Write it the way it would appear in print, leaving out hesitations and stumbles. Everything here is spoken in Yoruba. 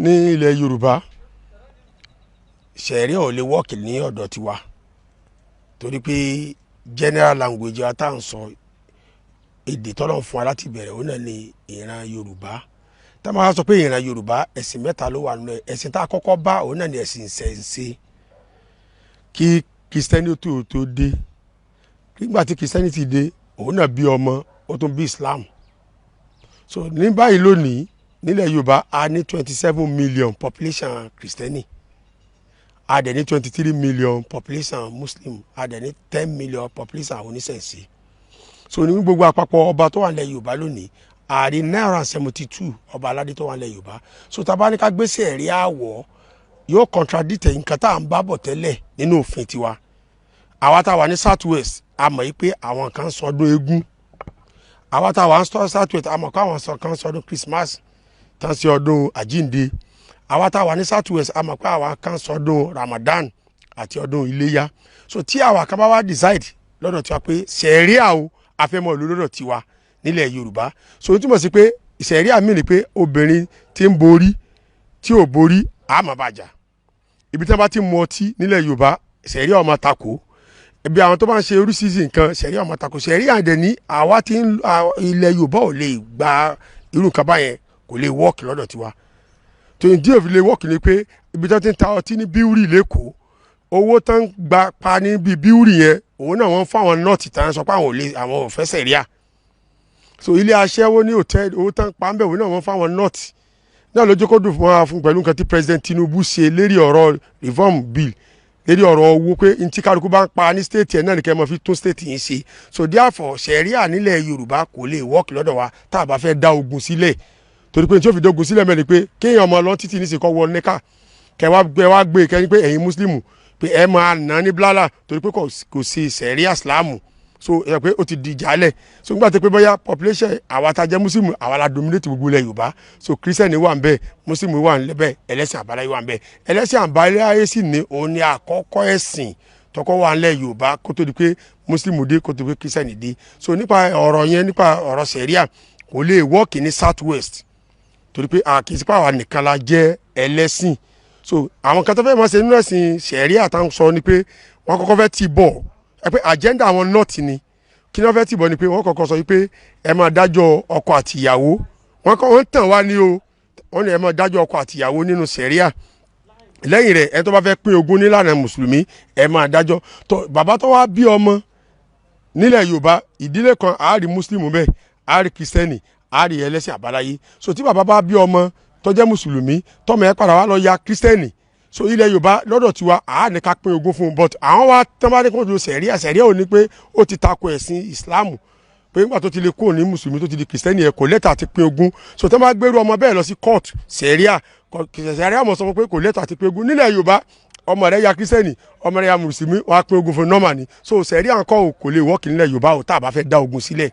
ní ilẹ̀ Yorùbá ṣẹ̀ríà ò lè wọ́ọ̀kì ní ọ̀dọ̀ tiwa torí pé general language wa tá à ń sọ èdè tọ́lọ̀ fún wa láti bẹ̀rẹ̀ òun náà ni ìran Yorùbá tá a máa sọ pé ìran Yorùbá ẹ̀sìn mẹ́ta ló wà nínú ẹ̀sìn tá a kọ́kọ́ bá òun náà ni ẹ̀sìn ìṣẹ̀ǹṣe kí Christianity tó dé nígbà tí Christianity dé òun náà bí ọmọ ó tún bí Islam so ní báyìí lónìí nílẹ̀ Yorùbá a ní 27 million population Christiani a dẹ̀ ní 23 million population Muslim a dẹ̀ ní 10 million population oníṣẹ̀ǹṣe so ní gbogbo àpapọ̀ ọba tó wà nílẹ̀ Yorùbá lónìí a rí 972 ọba aládé tó wà nílẹ̀ Yorùbá so tá a bá ní ká gbèsè ẹ̀rí àwọ̀ yóò contradict nǹkan tá à ń bá bọ̀ tẹ́lẹ̀ nínú òfin tiwa àwa tá a wà ní South West a mọ̀ yí pé àwọn kan sọdún eégún àwa tá a wà ní South West a mọ̀ pé àwọn kan sọdún Christmas tán sí ọdún àjíǹde àwa tá a wà ní South West a mọ̀ pé àwa kan sọdún Ramadan àti ọdún iléyá so tí àwa kan bá wá decide lọ́dọ̀ tiwa pé ṣẹ̀ríà o àfẹ́mọ́ ìlú lọ́dọ̀ tiwa nílẹ̀ Yorùbá so ó túmọ̀ sí pé ṣẹ̀ríà mi ni pé obìnrin tí ń borí tí ò borí àmọ́ bàjá ibi tí wọ́n bá ti mu ọtí nílẹ̀ Yorùbá ṣẹ̀ríà ọmọ tako ibi àwọn tó bá ń ṣe oríṣiríṣi nǹkan ṣẹ̀ríà ọmọ tako ṣẹ̀ríà dẹ̀ ní àwa tí ilẹ̀ Yorùbá ò lè gba irú nǹkan báyẹn kò lè wọ́ọ̀kì lọ́dọ̀ tiwa tó ń díẹ̀ fi lè wọ́ọ̀kì ni pé ibi tó ti ń ta ọtí ní bíúrì lẹ́kọ̀ọ́ owó tó ń gba pa ní bíúrì yẹn òun náà wọ́n fáwọn nọ́ọ̀tì tán sọ pé àwọn ò fẹ́ ṣẹ̀ríà so ilé aṣẹ́wó ní hòtẹ́ẹ̀lì owó tán pa ń bẹ̀ òun náà wọ́n fáwọn nọ́ọ̀tì náà lójú kó dùn fún wa fún pẹ̀lú nǹkan tí President Tinubu ṣe lérí ọ̀rọ̀ reform bill lérí ọ̀rọ̀ owó pé ntí kálukú bá ń pa ní state ẹ̀ náà nìkan máa fi tún state yìí ṣe so therefore ṣẹ̀ríà nílẹ̀ Yorùbá kò lè wọ́ọ̀kì lọ́dọ̀ wa tá a bá fẹ́ dá ogun sílẹ̀ torí pé tí ó fi dógun sílẹ̀ mẹ́rin pé kéèyàn ọmọ lọ títí ní sèkọ́ wọ níkà kẹwàá gbé kẹ́yìn pé ẹ̀yin Muslimu pé ẹ máa nà ní blala torí pé kò sí ṣẹ̀ríà Islamu so ẹ pé ó ti di ìjálẹ̀ so nígbà tó pé bóyá population àwa tá jẹ́ Muslimu àwa la dominate gbogbo ilẹ̀ Yorùbá so Christian wà ń bẹ Muslimu wà ń bẹ ẹlẹ́sìn àbáláyé wà ń bẹ ẹlẹ́sìn àbáláyé sì ní òun ni àkọ́kọ́ ẹ̀sìn tọkọ wà ń lẹ̀ Yorùbá kó tó di pé Muslimu dé kó tó di pé Christian dé so nípa ọ̀rọ̀ yẹn nípa ọ̀rọ̀ ṣẹ̀ríà kò lè wọ́ọ̀kì ní South West torí pé àkíyèsípà àwa nìkan la jẹ́ ẹlẹ́sìn so àwọn kan tó fẹ́ máa ṣe nínú ẹ̀sìn ṣẹ̀ríà táwọn sọ ni pé wọ́n kọ́kọ́ fẹ́ ti bọ̀ ẹ pé agenda àwọn nọ́ọ̀tì ni kí ni wọ́n fẹ́ ti bọ̀ ni pé wọ́n kọ́kọ́ sọ pé ẹ máa dájọ́ ọkọ àti ìyàwó wọ́n tàn wá ní o wọ́n ní ẹ máa dájọ́ ọkọ àti ìyàwó nínú ṣẹ̀ríà lẹ́yìn rẹ̀ ẹ tó bá fẹ́ pín ogún nílànà mùsùlùmí ẹ máa dájọ́ tó bàbá tó wá bí ọmọ nílẹ̀ Yorùbá ìdílé kan àárí mùsùlùmí bẹ́ẹ̀ àárí kìrìsìtẹ́nì àárí ẹlẹ́sìn àbáláyé so tí bàbá bá bí ọmọ tó jẹ́ mùsùlùmí tọ́mọ ẹ padà wá lọ ya kìrìsìtẹ́nì so ilẹ̀ Yorùbá lọ́dọ̀ tiwa àá ní ká pín ogún fún un but àwọn wa tán bá ní kó lo ṣẹ̀ríà ò ní pé ó ti tako ẹ̀sìn Ìsìlámù pé nígbà tó ti lè kúrò ní mùsùlùmí tó ti di kìrìsìtẹ́nì ẹ̀ kò lẹ́tà àti pín ogún so tán bá gbérú ọmọ bẹ́ẹ̀ lọ sí court ṣẹ̀ríà mọ̀ sọ pé kò lẹ́tà àti pín ogún nílẹ̀ Yorùbá ọmọ rẹ̀ ya kìrìsìtẹ́nì ọmọ rẹ̀ ya mùsùlùmí wàá pín ogún fún normal ni so ṣẹ̀ríà kò lè wọ́ọ̀kì nílẹ̀ Yorùbá ò tá a bá fẹ́ dá ogun sílẹ̀.